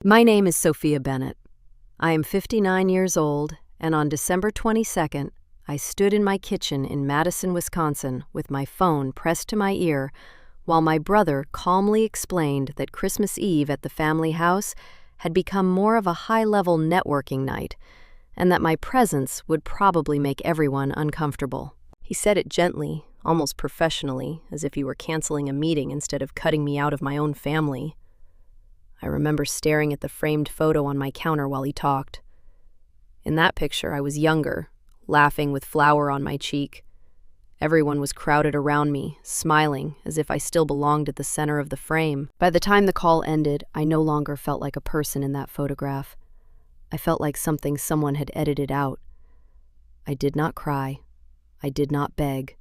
My name is Sophia Bennett. I am 59 years old, and on December 22nd, I stood in my kitchen in Madison, Wisconsin, with my phone pressed to my ear while my brother calmly explained that Christmas Eve at the family house had become more of a high-level networking night, and that my presence would probably make everyone uncomfortable. He said it gently, almost professionally, as if he were canceling a meeting instead of cutting me out of my own family. I remember staring at the framed photo on my counter while he talked. In that picture, I was younger, laughing with flour on my cheek. Everyone was crowded around me, smiling, as if I still belonged at the center of the frame. By the time the call ended, I no longer felt like a person in that photograph. I felt like something someone had edited out. I did not cry. I did not beg.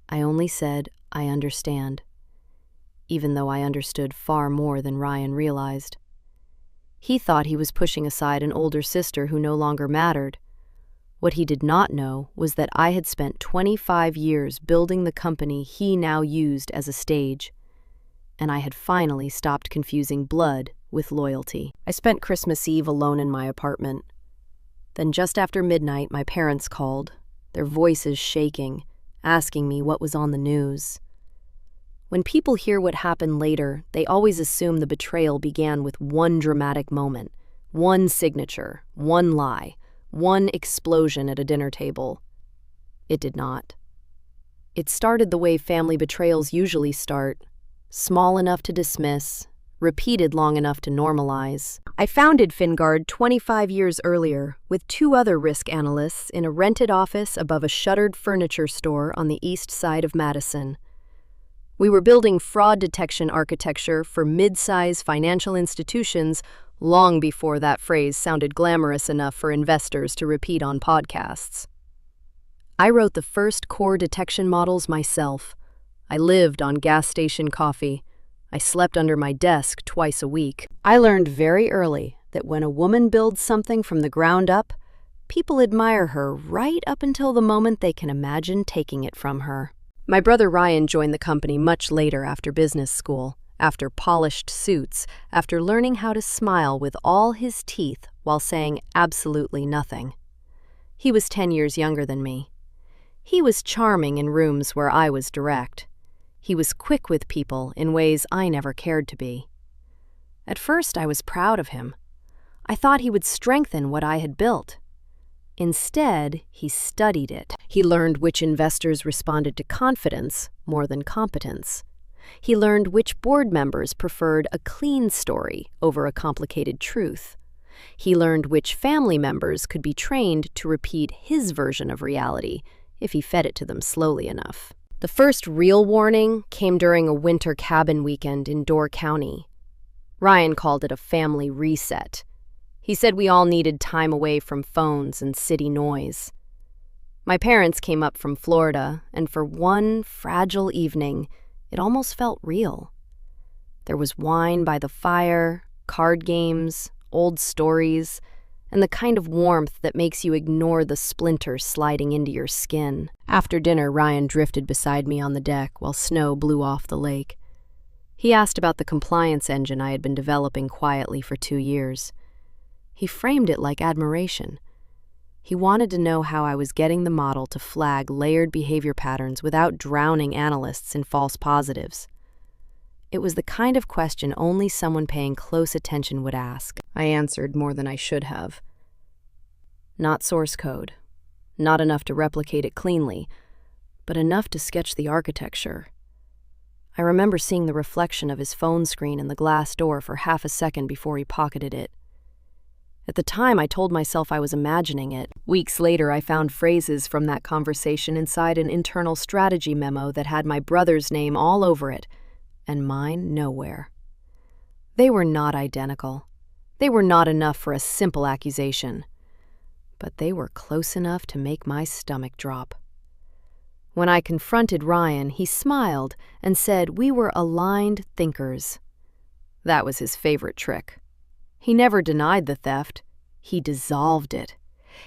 I only said, "I understand," even though I understood far more than Ryan realized. He thought he was pushing aside an older sister who no longer mattered. What he did not know was that I had spent 25 years building the company he now used as a stage, and I had finally stopped confusing blood with loyalty. I spent Christmas Eve alone in my apartment. Then just after midnight, my parents called, their voices shaking, asking me what was on the news. When people hear what happened later, they always assume the betrayal began with one dramatic moment, one signature, one lie, one explosion at a dinner table. It did not. It started the way family betrayals usually start, small enough to dismiss, repeated long enough to normalize. I founded Fingard 25 years earlier with 2 other risk analysts in a rented office above a shuttered furniture store on the east side of Madison. We were building fraud detection architecture for mid-size financial institutions long before that phrase sounded glamorous enough for investors to repeat on podcasts. I wrote the first core detection models myself. I lived on gas station coffee. I slept under my desk twice a week. I learned very early that when a woman builds something from the ground up, people admire her right up until the moment they can imagine taking it from her. My brother Ryan joined the company much later after business school, after polished suits, after learning how to smile with all his teeth while saying absolutely nothing. He was 10 years younger than me. He was charming in rooms where I was direct. He was quick with people in ways I never cared to be. At first, I was proud of him. I thought he would strengthen what I had built. Instead, he studied it. He learned which investors responded to confidence more than competence. He learned which board members preferred a clean story over a complicated truth. He learned which family members could be trained to repeat his version of reality if he fed it to them slowly enough. The first real warning came during a winter cabin weekend in Door County. Ryan called it a family reset. He said we all needed time away from phones and city noise. My parents came up from Florida, and for one fragile evening, it almost felt real. There was wine by the fire, card games, old stories, and the kind of warmth that makes you ignore the splinters sliding into your skin. After dinner, Ryan drifted beside me on the deck while snow blew off the lake. He asked about the compliance engine I had been developing quietly for 2 years. He framed it like admiration. He wanted to know how I was getting the model to flag layered behavior patterns without drowning analysts in false positives. It was the kind of question only someone paying close attention would ask. I answered more than I should have. Not source code. Not enough to replicate it cleanly, but enough to sketch the architecture. I remember seeing the reflection of his phone screen in the glass door for half a second before he pocketed it. At the time, I told myself I was imagining it. Weeks later, I found phrases from that conversation inside an internal strategy memo that had my brother's name all over it, and mine nowhere. They were not identical. They were not enough for a simple accusation. But they were close enough to make my stomach drop. When I confronted Ryan, he smiled and said we were aligned thinkers. That was his favorite trick. He never denied the theft. He dissolved it.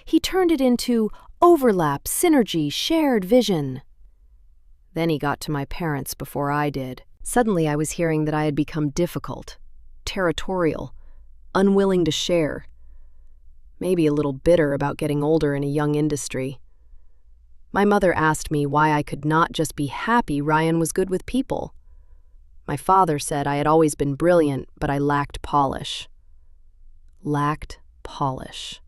He turned it into overlap, synergy, shared vision. Then he got to my parents before I did. Suddenly I was hearing that I had become difficult, territorial, unwilling to share. Maybe a little bitter about getting older in a young industry. My mother asked me why I could not just be happy Ryan was good with people. My father said I had always been brilliant, but I lacked polish. Lacked polish.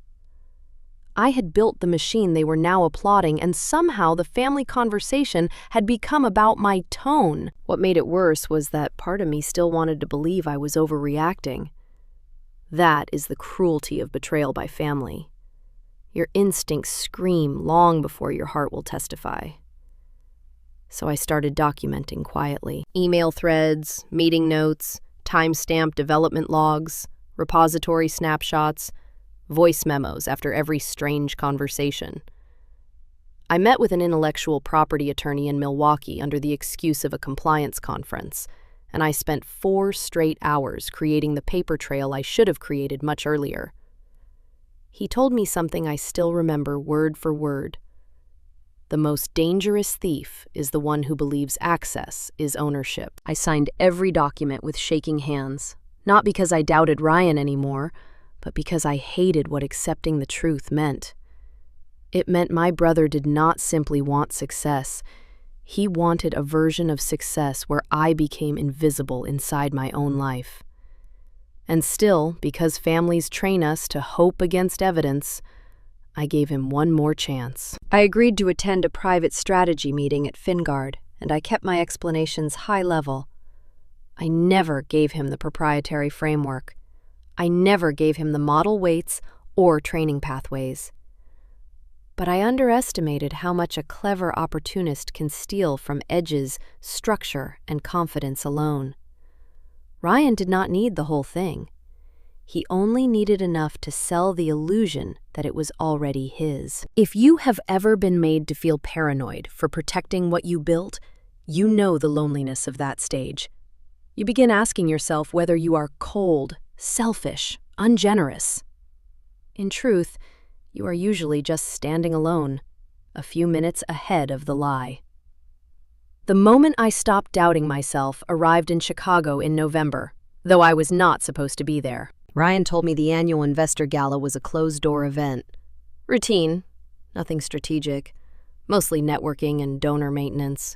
I had built the machine they were now applauding, and somehow the family conversation had become about my tone. What made it worse was that part of me still wanted to believe I was overreacting. That is the cruelty of betrayal by family. Your instincts scream long before your heart will testify. So I started documenting quietly. Email threads, meeting notes, timestamped development logs, repository snapshots, voice memos after every strange conversation. I met with an intellectual property attorney in Milwaukee under the excuse of a compliance conference, and I spent 4 straight hours creating the paper trail I should have created much earlier. He told me something I still remember word for word. The most dangerous thief is the one who believes access is ownership. I signed every document with shaking hands, not because I doubted Ryan anymore, but because I hated what accepting the truth meant. It meant my brother did not simply want success. He wanted a version of success where I became invisible inside my own life. And still, because families train us to hope against evidence, I gave him one more chance. I agreed to attend a private strategy meeting at Fingard, and I kept my explanations high level. I never gave him the proprietary framework. I never gave him the model weights or training pathways. But I underestimated how much a clever opportunist can steal from edges, structure, and confidence alone. Ryan did not need the whole thing. He only needed enough to sell the illusion that it was already his. If you have ever been made to feel paranoid for protecting what you built, you know the loneliness of that stage. You begin asking yourself whether you are cold, selfish, ungenerous. In truth, you are usually just standing alone, a few minutes ahead of the lie. The moment I stopped doubting myself arrived in Chicago in November, though I was not supposed to be there. Ryan told me the annual investor gala was a closed-door event. Routine, nothing strategic, mostly networking and donor maintenance.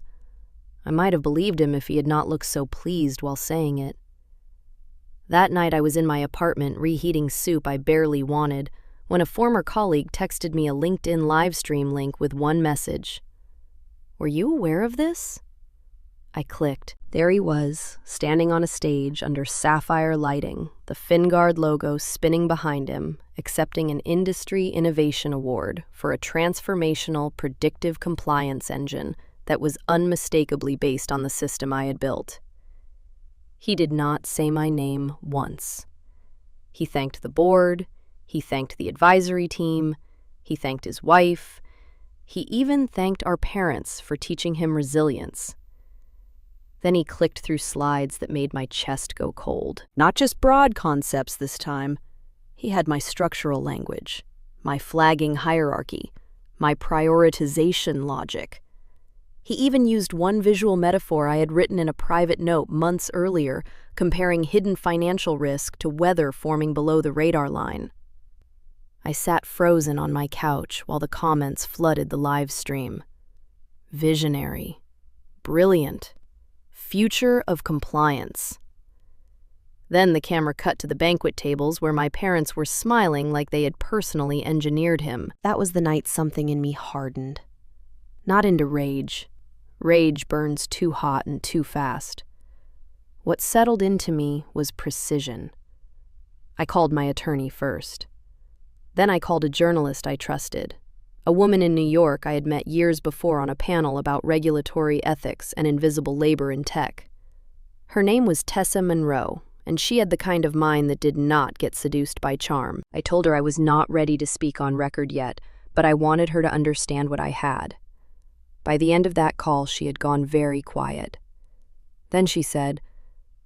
I might have believed him if he had not looked so pleased while saying it. That night I was in my apartment reheating soup I barely wanted when a former colleague texted me a LinkedIn livestream link with one message. "Were you aware of this?" I clicked. There he was, standing on a stage under sapphire lighting, the Fingard logo spinning behind him, accepting an Industry Innovation Award for a transformational predictive compliance engine that was unmistakably based on the system I had built. He did not say my name once. He thanked the board, he thanked the advisory team, he thanked his wife, he even thanked our parents for teaching him resilience. Then he clicked through slides that made my chest go cold. Not just broad concepts this time. He had my structural language, my flagging hierarchy, my prioritization logic. He even used one visual metaphor I had written in a private note months earlier, comparing hidden financial risk to weather forming below the radar line. I sat frozen on my couch while the comments flooded the live stream. Visionary. Brilliant. Future of compliance. Then the camera cut to the banquet tables where my parents were smiling like they had personally engineered him. That was the night something in me hardened. Not into rage. Rage burns too hot and too fast. What settled into me was precision. I called my attorney first. Then I called a journalist I trusted, a woman in New York I had met years before on a panel about regulatory ethics and invisible labor in tech. Her name was Tessa Monroe, and she had the kind of mind that did not get seduced by charm. I told her I was not ready to speak on record yet, but I wanted her to understand what I had. By the end of that call, she had gone very quiet. Then she said,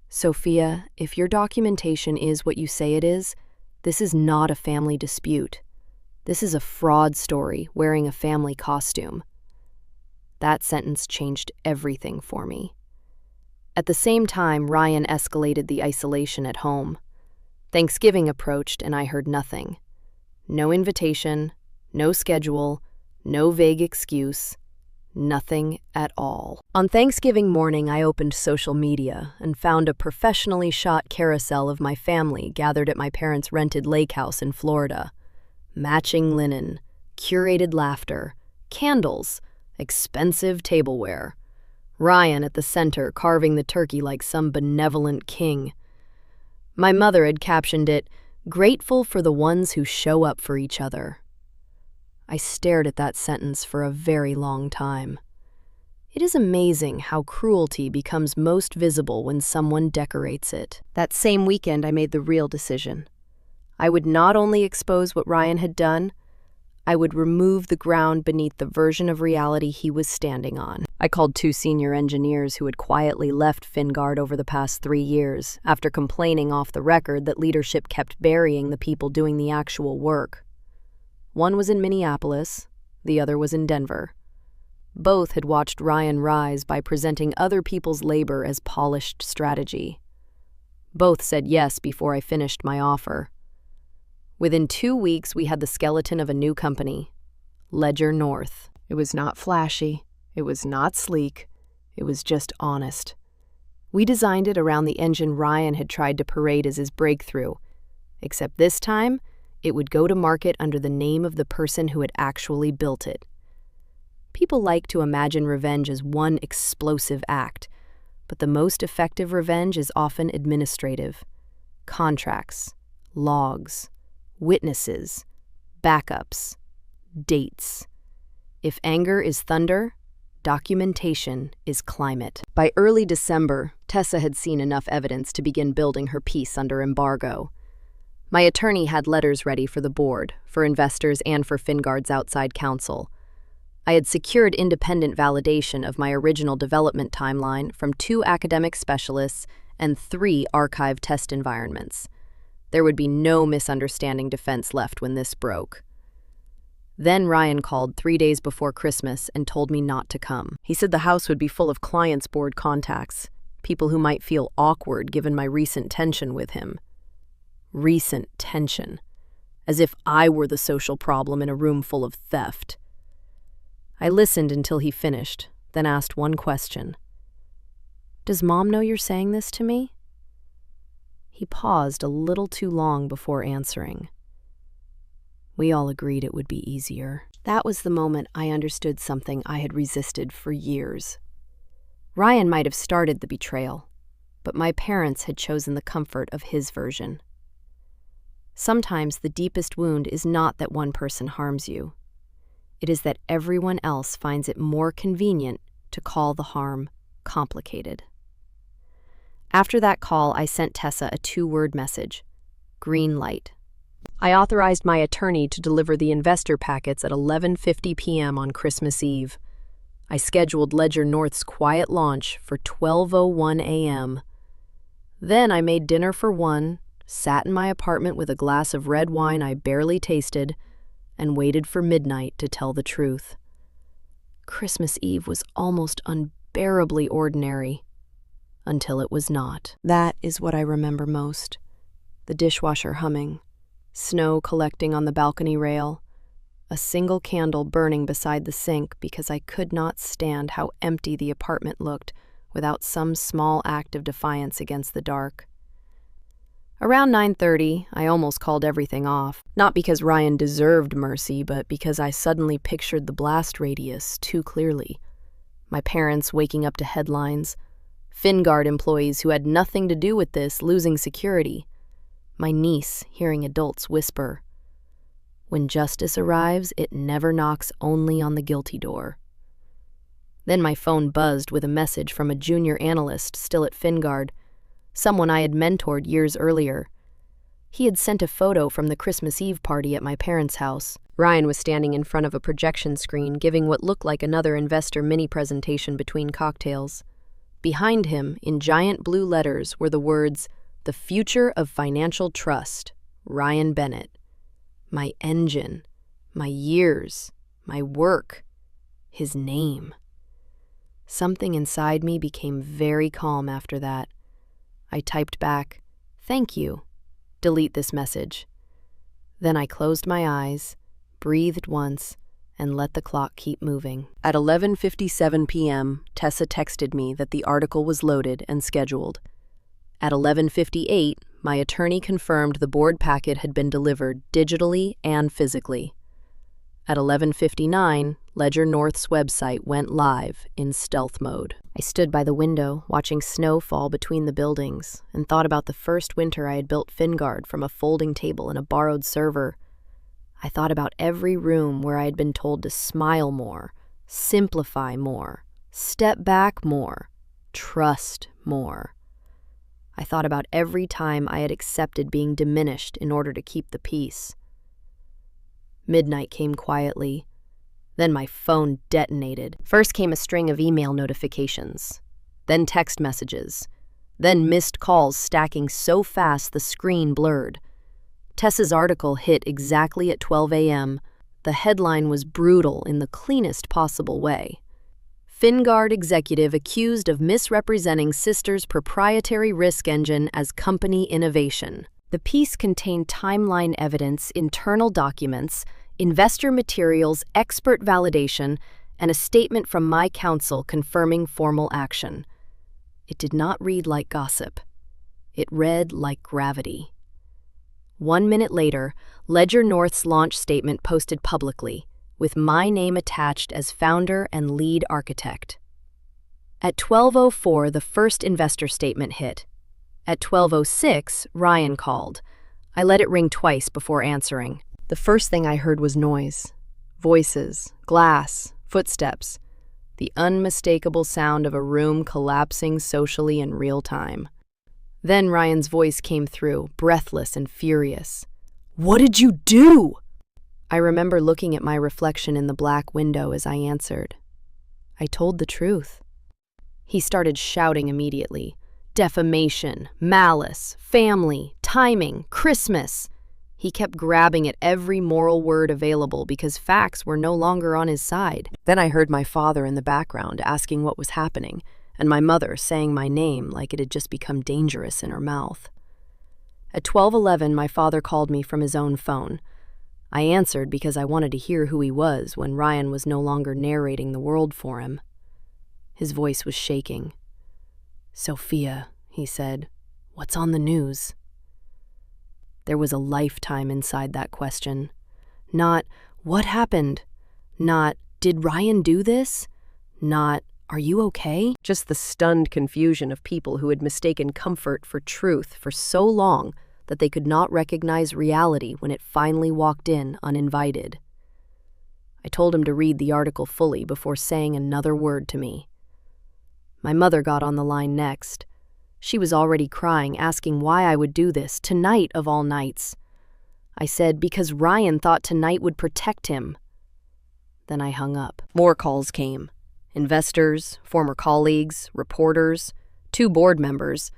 "Sophia, if your documentation is what you say it is, this is not a family dispute. This is a fraud story wearing a family costume." That sentence changed everything for me. At the same time, Ryan escalated the isolation at home. Thanksgiving approached and I heard nothing. No invitation, no schedule, no vague excuse, nothing at all. On Thanksgiving morning, I opened social media and found a professionally shot carousel of my family gathered at my parents' rented lake house in Florida. Matching linen, curated laughter, candles, expensive tableware. Ryan at the center carving the turkey like some benevolent king. My mother had captioned it, "Grateful for the ones who show up for each other." I stared at that sentence for a very long time. It is amazing how cruelty becomes most visible when someone decorates it. That same weekend, I made the real decision. I would not only expose what Ryan had done, I would remove the ground beneath the version of reality he was standing on. I called 2 senior engineers who had quietly left Fingard over the past 3 years, after complaining off the record that leadership kept burying the people doing the actual work. One was in Minneapolis, the other was in Denver. Both had watched Ryan rise by presenting other people's labor as polished strategy. Both said yes before I finished my offer. Within 2 weeks, we had the skeleton of a new company, Ledger North. It was not flashy, it was not sleek, it was just honest. We designed it around the engine Ryan had tried to parade as his breakthrough, except this time, it would go to market under the name of the person who had actually built it. People like to imagine revenge as one explosive act, but the most effective revenge is often administrative. Contracts, logs, witnesses, backups, dates. If anger is thunder, documentation is climate. By early December, Tessa had seen enough evidence to begin building her piece under embargo. My attorney had letters ready for the board, for investors, and for Fingard's outside counsel. I had secured independent validation of my original development timeline from 2 academic specialists and 3 archive test environments. There would be no misunderstanding defense left when this broke. Then Ryan called 3 days before Christmas and told me not to come. He said the house would be full of clients' board contacts, people who might feel awkward given my recent tension with him. Recent tension. As if I were the social problem in a room full of theft. I listened until he finished, then asked one question. "Does Mom know you're saying this to me?" He paused a little too long before answering. We all agreed it would be easier. That was the moment I understood something I had resisted for years. Ryan might have started the betrayal, but my parents had chosen the comfort of his version. Sometimes the deepest wound is not that one person harms you. It is that everyone else finds it more convenient to call the harm complicated. After that call, I sent Tessa a 2-word message: green light. I authorized my attorney to deliver the investor packets at 11:50 p.m. on Christmas Eve. I scheduled Ledger North's quiet launch for 12:01 a.m. Then I made dinner for 1, sat in my apartment with a glass of red wine I barely tasted, and waited for midnight to tell the truth. Christmas Eve was almost unbearably ordinary, until it was not. That is what I remember most. The dishwasher humming, snow collecting on the balcony rail, a single candle burning beside the sink because I could not stand how empty the apartment looked without some small act of defiance against the dark. Around 9:30, I almost called everything off, not because Ryan deserved mercy, but because I suddenly pictured the blast radius too clearly. My parents waking up to headlines, Fingard employees who had nothing to do with this losing security, my niece hearing adults whisper, "When justice arrives, it never knocks only on the guilty door." Then my phone buzzed with a message from a junior analyst still at Fingard, someone I had mentored years earlier. He had sent a photo from the Christmas Eve party at my parents' house. Ryan was standing in front of a projection screen giving what looked like another investor mini-presentation between cocktails. Behind him, in giant blue letters, were the words, "The Future of Financial Trust, Ryan Bennett." My engine, my years, my work, his name. Something inside me became very calm after that. I typed back, "Thank you," Delete this message. Then I closed my eyes, breathed once, and let the clock keep moving. At 11:57 p.m., Tessa texted me that the article was loaded and scheduled. At 11:58, my attorney confirmed the board packet had been delivered digitally and physically. At 11:59, Ledger North's website went live in stealth mode. I stood by the window, watching snow fall between the buildings, and thought about the first winter I had built FinGuard from a folding table and a borrowed server. I thought about every room where I had been told to smile more, simplify more, step back more, trust more. I thought about every time I had accepted being diminished in order to keep the peace. Midnight came quietly. Then my phone detonated. First came a string of email notifications, then text messages, then missed calls stacking so fast the screen blurred. Tessa's article hit exactly at 12 a.m. The headline was brutal in the cleanest possible way. FinGuard executive accused of misrepresenting sister's proprietary risk engine as company innovation. The piece contained timeline evidence, internal documents, investor materials, expert validation, and a statement from my counsel confirming formal action. It did not read like gossip. It read like gravity. 1 minute later, Ledger North's launch statement posted publicly, with my name attached as founder and lead architect. At 12:04, the first investor statement hit. At 12:06, Ryan called. I let it ring twice before answering. The first thing I heard was noise. Voices, glass, footsteps. The unmistakable sound of a room collapsing socially in real time. Then Ryan's voice came through, breathless and furious. "What did you do?" I remember looking at my reflection in the black window as I answered. I told the truth. He started shouting immediately. Defamation, malice, family, timing, Christmas. He kept grabbing at every moral word available because facts were no longer on his side. Then I heard my father in the background asking what was happening, and my mother saying my name like it had just become dangerous in her mouth. At 12:11, my father called me from his own phone. I answered because I wanted to hear who he was when Ryan was no longer narrating the world for him. His voice was shaking. "Sophia," he said, "what's on the news?" There was a lifetime inside that question. Not, "What happened?" Not, "Did Ryan do this?" Not, "Are you okay?" Just the stunned confusion of people who had mistaken comfort for truth for so long that they could not recognize reality when it finally walked in uninvited. I told him to read the article fully before saying another word to me. My mother got on the line next. She was already crying, asking why I would do this, tonight of all nights. I said, because Ryan thought tonight would protect him. Then I hung up. More calls came. Investors, former colleagues, reporters, 2 board members,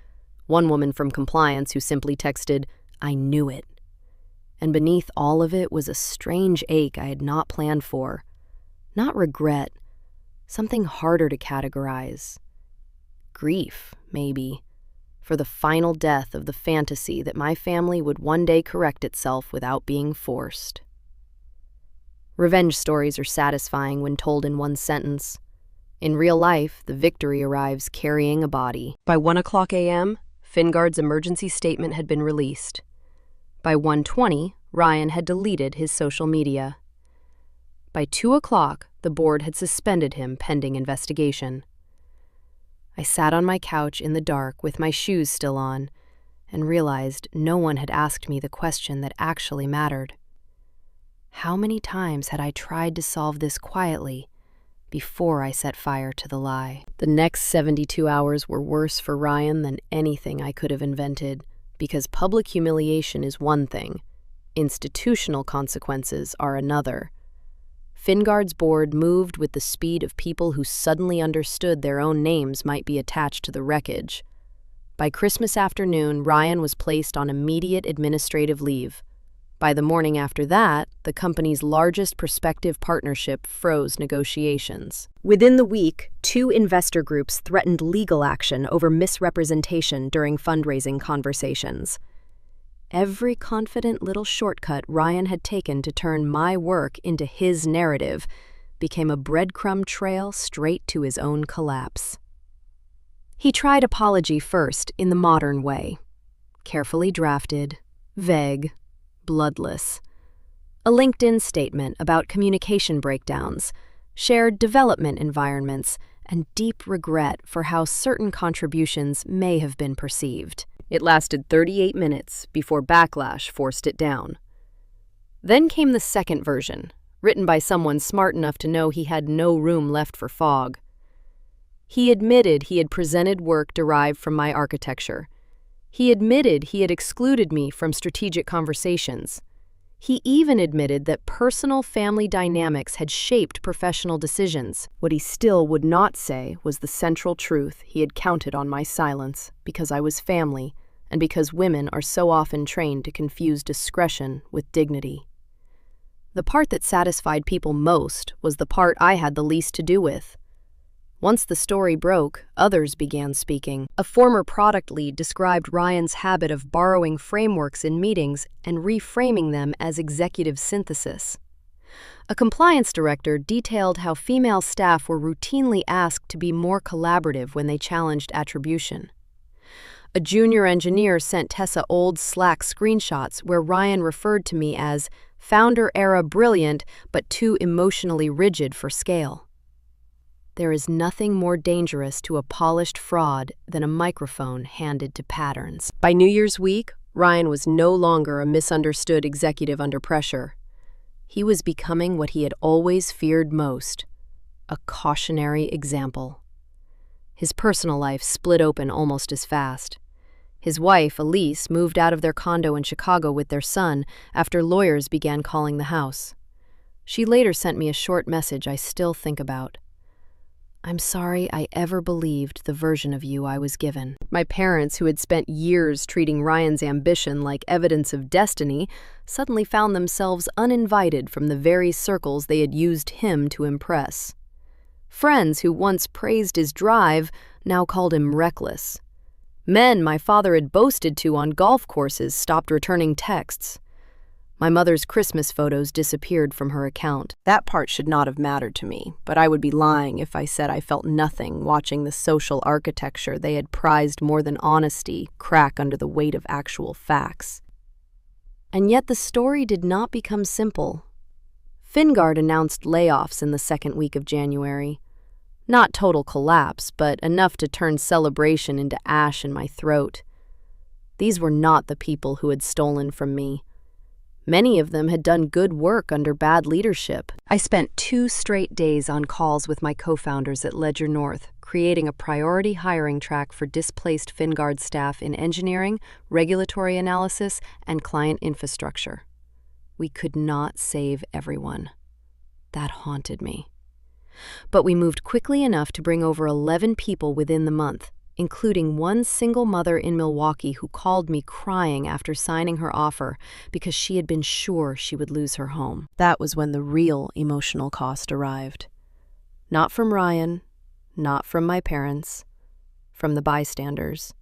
one woman from compliance who simply texted, "I knew it." And beneath all of it was a strange ache I had not planned for. Not regret, something harder to categorize. Grief, maybe, for the final death of the fantasy that my family would one day correct itself without being forced. Revenge stories are satisfying when told in one sentence. In real life, the victory arrives carrying a body. By 1:00 a.m., FinGuard's emergency statement had been released. By 1:20, Ryan had deleted his social media. By 2:00, the board had suspended him pending investigation. I sat on my couch in the dark with my shoes still on and realized no one had asked me the question that actually mattered. How many times had I tried to solve this quietly before I set fire to the lie? The next 72 hours were worse for Ryan than anything I could have invented, because public humiliation is one thing, institutional consequences are another. FinGuard's board moved with the speed of people who suddenly understood their own names might be attached to the wreckage. By Christmas afternoon, Ryan was placed on immediate administrative leave. By the morning after that, the company's largest prospective partnership froze negotiations. Within the week, 2 investor groups threatened legal action over misrepresentation during fundraising conversations. Every confident little shortcut Ryan had taken to turn my work into his narrative became a breadcrumb trail straight to his own collapse. He tried apology first in the modern way. Carefully drafted, vague, bloodless. A LinkedIn statement about communication breakdowns, shared development environments, and deep regret for how certain contributions may have been perceived. It lasted 38 minutes before backlash forced it down. Then came the second version, written by someone smart enough to know he had no room left for fog. He admitted he had presented work derived from my architecture. He admitted he had excluded me from strategic conversations. He even admitted that personal family dynamics had shaped professional decisions. What he still would not say was the central truth: he had counted on my silence because I was family and because women are so often trained to confuse discretion with dignity. The part that satisfied people most was the part I had the least to do with. Once the story broke, others began speaking. A former product lead described Ryan's habit of borrowing frameworks in meetings and reframing them as executive synthesis. A compliance director detailed how female staff were routinely asked to be more collaborative when they challenged attribution. A junior engineer sent Tessa old Slack screenshots where Ryan referred to me as founder-era brilliant but too emotionally rigid for scale. There is nothing more dangerous to a polished fraud than a microphone handed to patterns. By New Year's week, Ryan was no longer a misunderstood executive under pressure. He was becoming what he had always feared most: a cautionary example. His personal life split open almost as fast. His wife, Elise, moved out of their condo in Chicago with their son after lawyers began calling the house. She later sent me a short message I still think about. "I'm sorry I ever believed the version of you I was given." My parents, who had spent years treating Ryan's ambition like evidence of destiny, suddenly found themselves uninvited from the very circles they had used him to impress. Friends who once praised his drive now called him reckless. Men my father had boasted to on golf courses stopped returning texts. My mother's Christmas photos disappeared from her account. That part should not have mattered to me, but I would be lying if I said I felt nothing watching the social architecture they had prized more than honesty crack under the weight of actual facts. And yet the story did not become simple. Fingard announced layoffs in the second week of January. Not total collapse, but enough to turn celebration into ash in my throat. These were not the people who had stolen from me. Many of them had done good work under bad leadership. I spent 2 straight days on calls with my co-founders at Ledger North, creating a priority hiring track for displaced Fingard staff in engineering, regulatory analysis, and client infrastructure. We could not save everyone. That haunted me. But we moved quickly enough to bring over 11 people within the month, including one single mother in Milwaukee who called me crying after signing her offer because she had been sure she would lose her home. That was when the real emotional cost arrived. Not from Ryan, not from my parents, from the bystanders.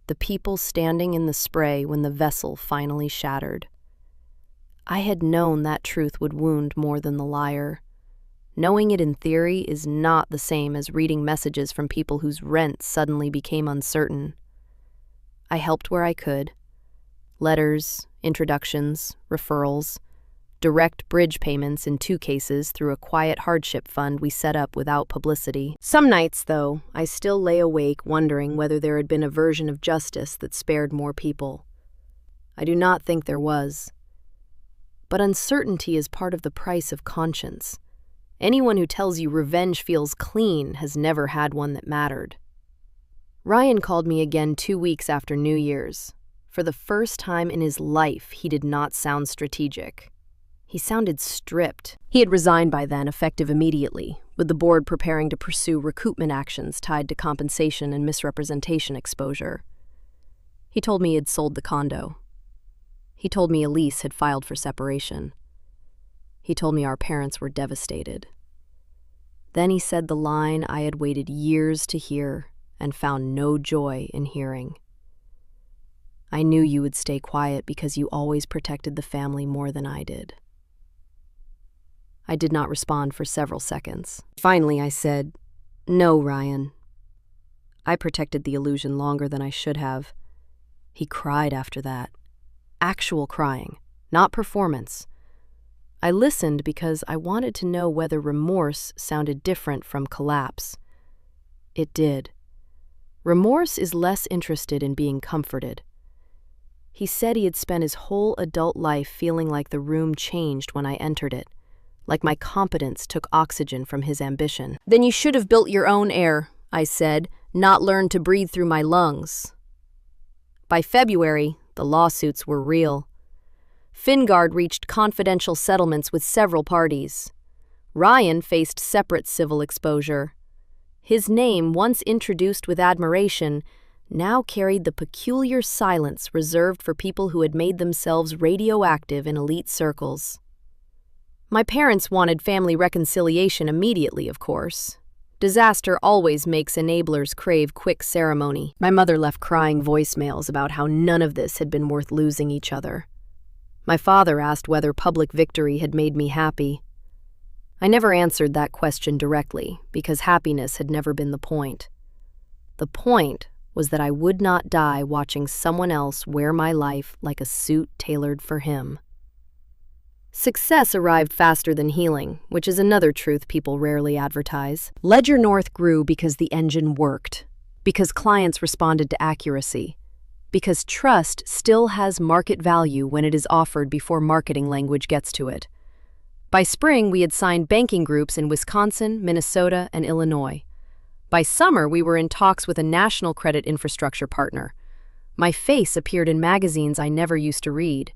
The people standing in the spray when the vessel finally shattered. I had known that truth would wound more than the liar. Knowing it in theory is not the same as reading messages from people whose rent suddenly became uncertain. I helped where I could. Letters, introductions, referrals, direct bridge payments in 2 cases through a quiet hardship fund we set up without publicity. Some nights, though, I still lay awake wondering whether there had been a version of justice that spared more people. I do not think there was. But uncertainty is part of the price of conscience. Anyone who tells you revenge feels clean has never had one that mattered. Ryan called me again 2 weeks after New Year's. For the first time in his life, he did not sound strategic. He sounded stripped. He had resigned by then, effective immediately, with the board preparing to pursue recoupment actions tied to compensation and misrepresentation exposure. He told me he had sold the condo. He told me Elise had filed for separation. He told me our parents were devastated. Then he said the line I had waited years to hear and found no joy in hearing. I knew you would stay quiet because you always protected the family more than I did." I did not respond for several seconds. Finally, I said, "No, Ryan. I protected the illusion longer than I should have." He cried after that. Actual crying, not performance. I listened because I wanted to know whether remorse sounded different from collapse. It did. Remorse is less interested in being comforted. He said he had spent his whole adult life feeling like the room changed when I entered it, like my competence took oxygen from his ambition. "Then you should have built your own air," I said, "not learned to breathe through my lungs." By February, the lawsuits were real. Fingard reached confidential settlements with several parties. Ryan faced separate civil exposure. His name, once introduced with admiration, now carried the peculiar silence reserved for people who had made themselves radioactive in elite circles. My parents wanted family reconciliation immediately, of course. Disaster always makes enablers crave quick ceremony. My mother left crying voicemails about how none of this had been worth losing each other. My father asked whether public victory had made me happy. I never answered that question directly, because happiness had never been the point. The point was that I would not die watching someone else wear my life like a suit tailored for him. Success arrived faster than healing, which is another truth people rarely advertise. Ledger North grew because the engine worked, because clients responded to accuracy, because trust still has market value when it is offered before marketing language gets to it. By spring, we had signed banking groups in Wisconsin, Minnesota, and Illinois. By summer, we were in talks with a national credit infrastructure partner. My face appeared in magazines I never used to read.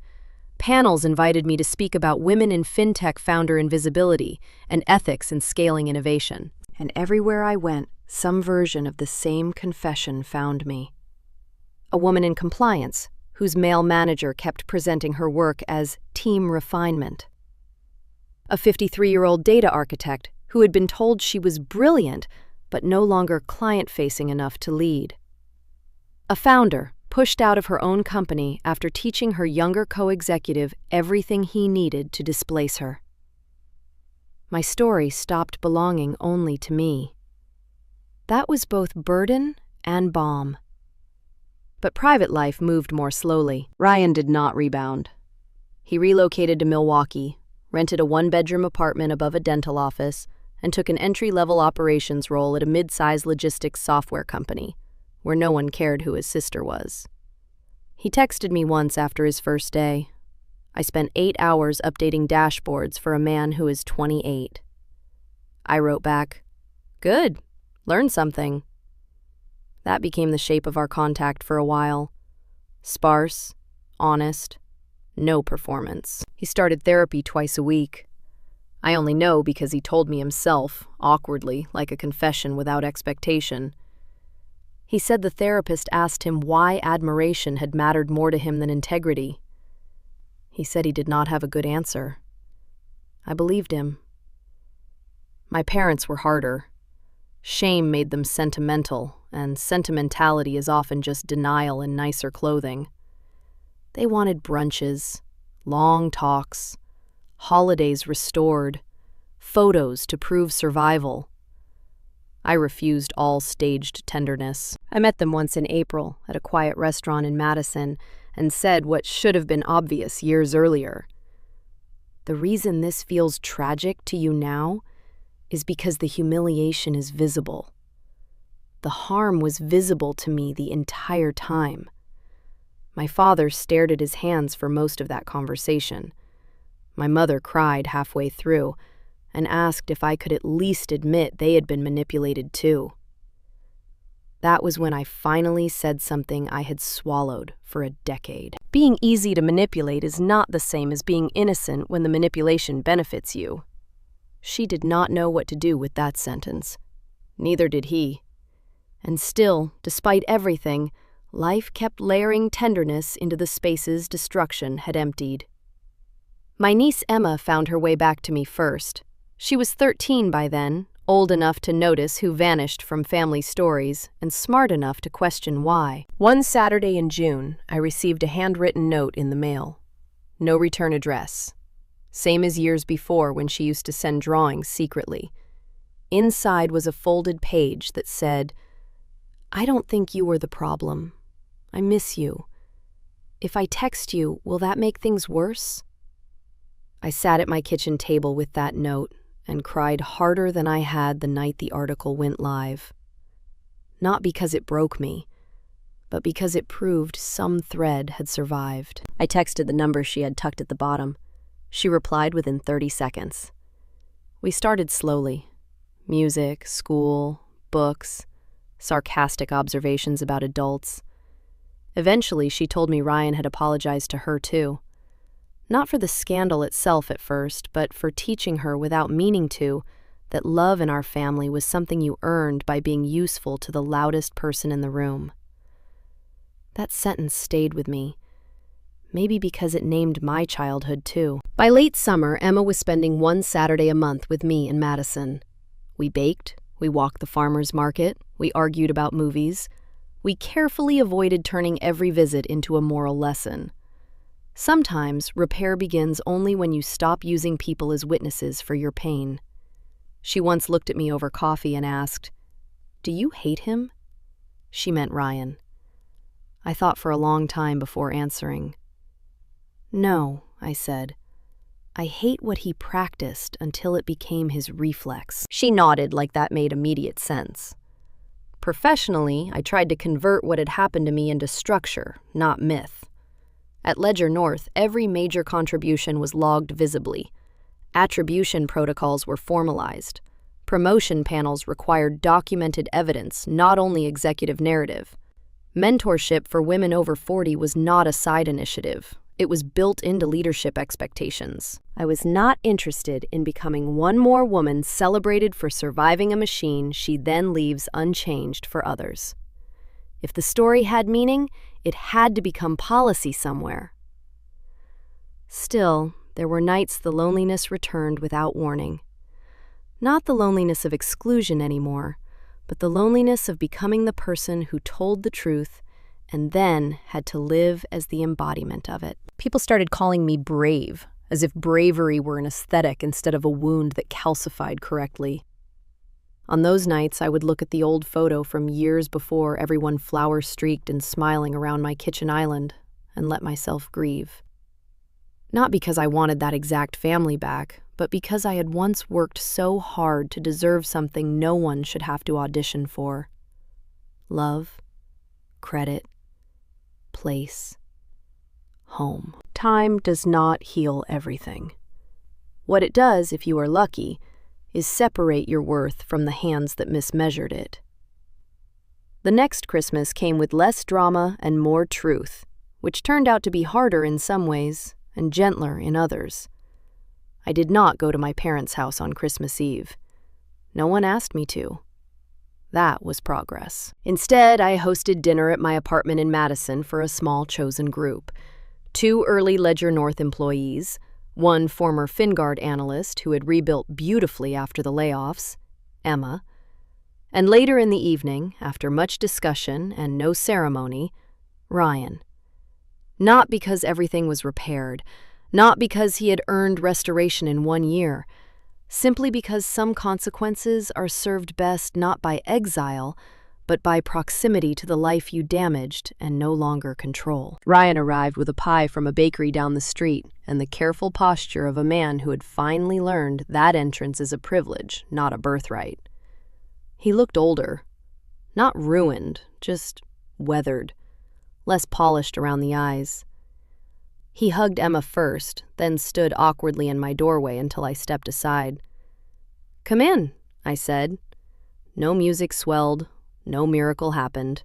Panels invited me to speak about women in fintech founder invisibility and ethics in scaling innovation. And everywhere I went, some version of the same confession found me. A woman in compliance, whose male manager kept presenting her work as team refinement. A 53-year-old data architect who had been told she was brilliant but no longer client-facing enough to lead. A founder pushed out of her own company after teaching her younger co-executive everything he needed to displace her. My story stopped belonging only to me. That was both burden and balm. But private life moved more slowly. Ryan did not rebound. He relocated to Milwaukee, rented a one-bedroom apartment above a dental office, and took an entry-level operations role at a mid-sized logistics software company, where no one cared who his sister was. He texted me once after his first day. I spent 8 hours updating dashboards for a man who is 28. I wrote back, "Good, learn something." That became the shape of our contact for a while. Sparse, honest, no performance. He started therapy twice a week. I only know because he told me himself, awkwardly, like a confession without expectation. He said the therapist asked him why admiration had mattered more to him than integrity. He said he did not have a good answer. I believed him. My parents were harder. Shame made them sentimental, and sentimentality is often just denial in nicer clothing. They wanted brunches, long talks, holidays restored, photos to prove survival. I refused all staged tenderness. I met them once in April at a quiet restaurant in Madison and said what should have been obvious years earlier. The reason this feels tragic to you now is because the humiliation is visible. The harm was visible to me the entire time. My father stared at his hands for most of that conversation. My mother cried halfway through and asked if I could at least admit they had been manipulated too. That was when I finally said something I had swallowed for a decade. Being easy to manipulate is not the same as being innocent when the manipulation benefits you. She did not know what to do with that sentence. Neither did he. And still, despite everything, life kept layering tenderness into the spaces destruction had emptied. My niece Emma found her way back to me first. She was 13 by then, old enough to notice who vanished from family stories and smart enough to question why. One Saturday in June, I received a handwritten note in the mail. No return address. Same as years before when she used to send drawings secretly. Inside was a folded page that said, "I don't think you were the problem. I miss you. If I text you, will that make things worse?" I sat at my kitchen table with that note and cried harder than I had the night the article went live. Not because it broke me, but because it proved some thread had survived. I texted the number she had tucked at the bottom. She replied within 30 seconds. We started slowly. Music, school, books, sarcastic observations about adults. Eventually, she told me Ryan had apologized to her too. Not for the scandal itself at first, but for teaching her without meaning to that love in our family was something you earned by being useful to the loudest person in the room. That sentence stayed with me, maybe because it named my childhood too. By late summer, Emma was spending one Saturday a month with me in Madison. We baked, we walked the farmer's market, we argued about movies. We carefully avoided turning every visit into a moral lesson. Sometimes, repair begins only when you stop using people as witnesses for your pain. She once looked at me over coffee and asked, "Do you hate him?" She meant Ryan. I thought for a long time before answering. "No," I said. "I hate what he practiced until it became his reflex." She nodded like that made immediate sense. Professionally, I tried to convert what had happened to me into structure, not myth. At Ledger North, every major contribution was logged visibly. Attribution protocols were formalized. Promotion panels required documented evidence, not only executive narrative. Mentorship for women over 40 was not a side initiative. It was built into leadership expectations. I was not interested in becoming one more woman celebrated for surviving a machine she then leaves unchanged for others. If the story had meaning, it had to become policy somewhere. Still, there were nights the loneliness returned without warning. Not the loneliness of exclusion anymore, but the loneliness of becoming the person who told the truth and then had to live as the embodiment of it. People started calling me brave, as if bravery were an aesthetic instead of a wound that calcified correctly. On those nights, I would look at the old photo from years before everyone flower-streaked and smiling around my kitchen island and let myself grieve. Not because I wanted that exact family back, but because I had once worked so hard to deserve something no one should have to audition for. Love, credit, place, home. Time does not heal everything. What it does, if you are lucky, is separate your worth from the hands that mismeasured it. The next Christmas came with less drama and more truth, which turned out to be harder in some ways and gentler in others. I did not go to my parents' house on Christmas Eve. No one asked me to. That was progress. Instead, I hosted dinner at my apartment in Madison for a small chosen group. 2 early Ledger North employees, 1 former Fingard analyst who had rebuilt beautifully after the layoffs, Emma, and later in the evening, after much discussion and no ceremony, Ryan. Not because everything was repaired, not because he had earned restoration in 1 year, simply because some consequences are served best not by exile, but by proximity to the life you damaged and no longer control. Ryan arrived with a pie from a bakery down the street and the careful posture of a man who had finally learned that entrance is a privilege, not a birthright. He looked older. Not ruined, just weathered. Less polished around the eyes. He hugged Emma first, then stood awkwardly in my doorway until I stepped aside. "Come in," I said. No music swelled. No miracle happened.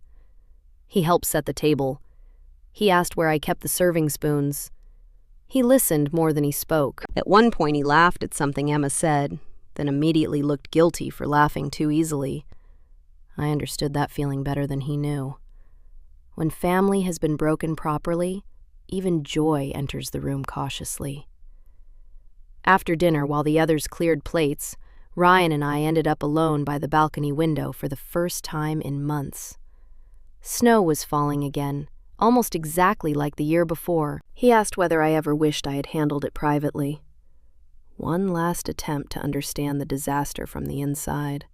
He helped set the table. He asked where I kept the serving spoons. He listened more than he spoke. At one point he laughed at something Emma said, then immediately looked guilty for laughing too easily. I understood that feeling better than he knew. When family has been broken properly, even joy enters the room cautiously. After dinner, while the others cleared plates, Ryan and I ended up alone by the balcony window for the first time in months. Snow was falling again, almost exactly like the year before. He asked whether I ever wished I had handled it privately. One last attempt to understand the disaster from the inside.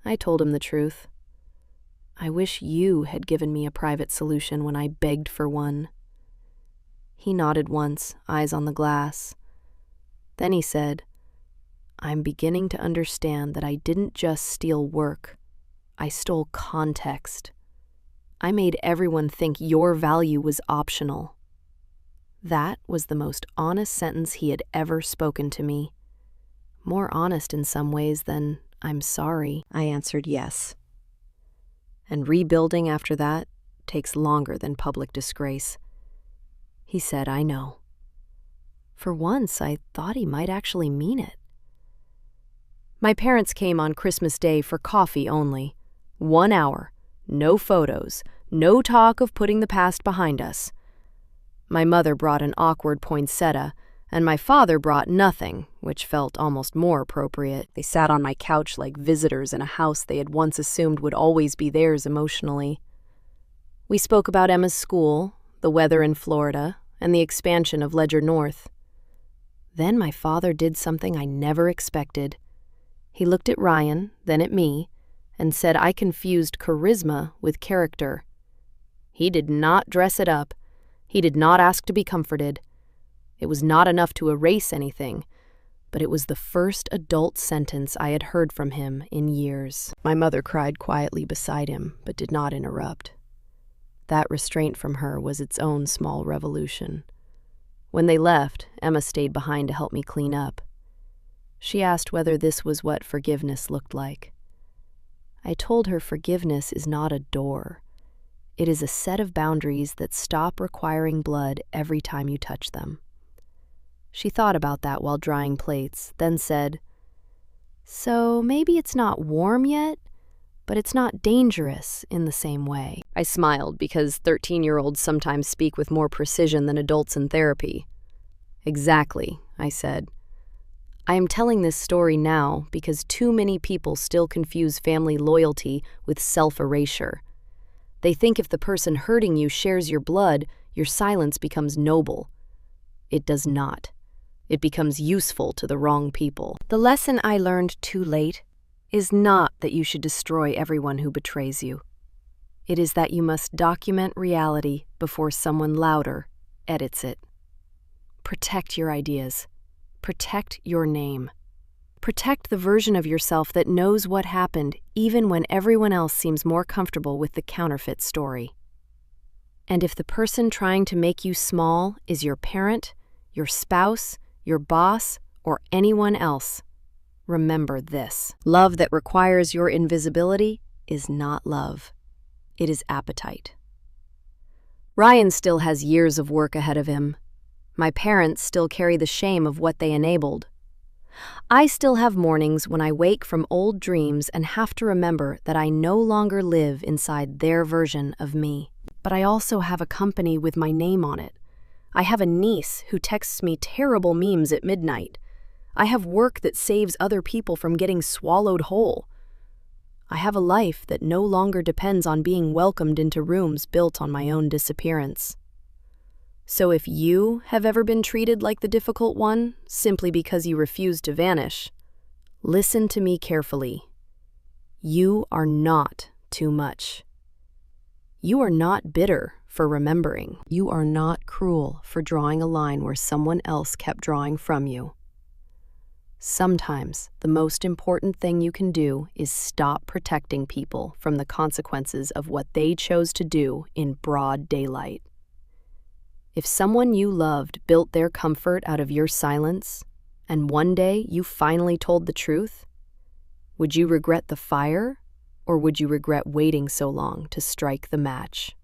I told him the truth. I wish you had given me a private solution when I begged for one. He nodded once, eyes on the glass. Then he said, I'm beginning to understand that I didn't just steal work. I stole context. I made everyone think your value was optional. That was the most honest sentence he had ever spoken to me. More honest in some ways than, I'm sorry. I answered yes. And rebuilding after that takes longer than public disgrace. He said, I know. For once, I thought he might actually mean it. My parents came on Christmas Day for coffee only. 1 hour, no photos, no talk of putting the past behind us. My mother brought an awkward poinsettia, and my father brought nothing, which felt almost more appropriate. They sat on my couch like visitors in a house they had once assumed would always be theirs emotionally. We spoke about Emma's school, the weather in Florida, and the expansion of Ledger North. Then my father did something I never expected. He looked at Ryan, then at me, and said I confused charisma with character. He did not dress it up. He did not ask to be comforted. It was not enough to erase anything, but it was the first adult sentence I had heard from him in years. My mother cried quietly beside him, but did not interrupt. That restraint from her was its own small revolution. When they left, Emma stayed behind to help me clean up. She asked whether this was what forgiveness looked like. I told her forgiveness is not a door. It is a set of boundaries that stop requiring blood every time you touch them. She thought about that while drying plates, then said, So maybe it's not warm yet, but it's not dangerous in the same way. I smiled because 13-year-olds sometimes speak with more precision than adults in therapy. Exactly, I said. I am telling this story now because too many people still confuse family loyalty with self-erasure. They think if the person hurting you shares your blood, your silence becomes noble. It does not. It becomes useful to the wrong people. The lesson I learned too late is not that you should destroy everyone who betrays you. It is that you must document reality before someone louder edits it. Protect your ideas. Protect your name. Protect the version of yourself that knows what happened even when everyone else seems more comfortable with the counterfeit story. And if the person trying to make you small is your parent, your spouse, your boss, or anyone else, remember this. Love that requires your invisibility is not love. It is appetite. Ryan still has years of work ahead of him. My parents still carry the shame of what they enabled. I still have mornings when I wake from old dreams and have to remember that I no longer live inside their version of me. But I also have a company with my name on it. I have a niece who texts me terrible memes at midnight. I have work that saves other people from getting swallowed whole. I have a life that no longer depends on being welcomed into rooms built on my own disappearance. So if you have ever been treated like the difficult one simply because you refused to vanish, listen to me carefully. You are not too much. You are not bitter for remembering. You are not cruel for drawing a line where someone else kept drawing from you. Sometimes the most important thing you can do is stop protecting people from the consequences of what they chose to do in broad daylight. If someone you loved built their comfort out of your silence, and one day you finally told the truth, would you regret the fire, or would you regret waiting so long to strike the match?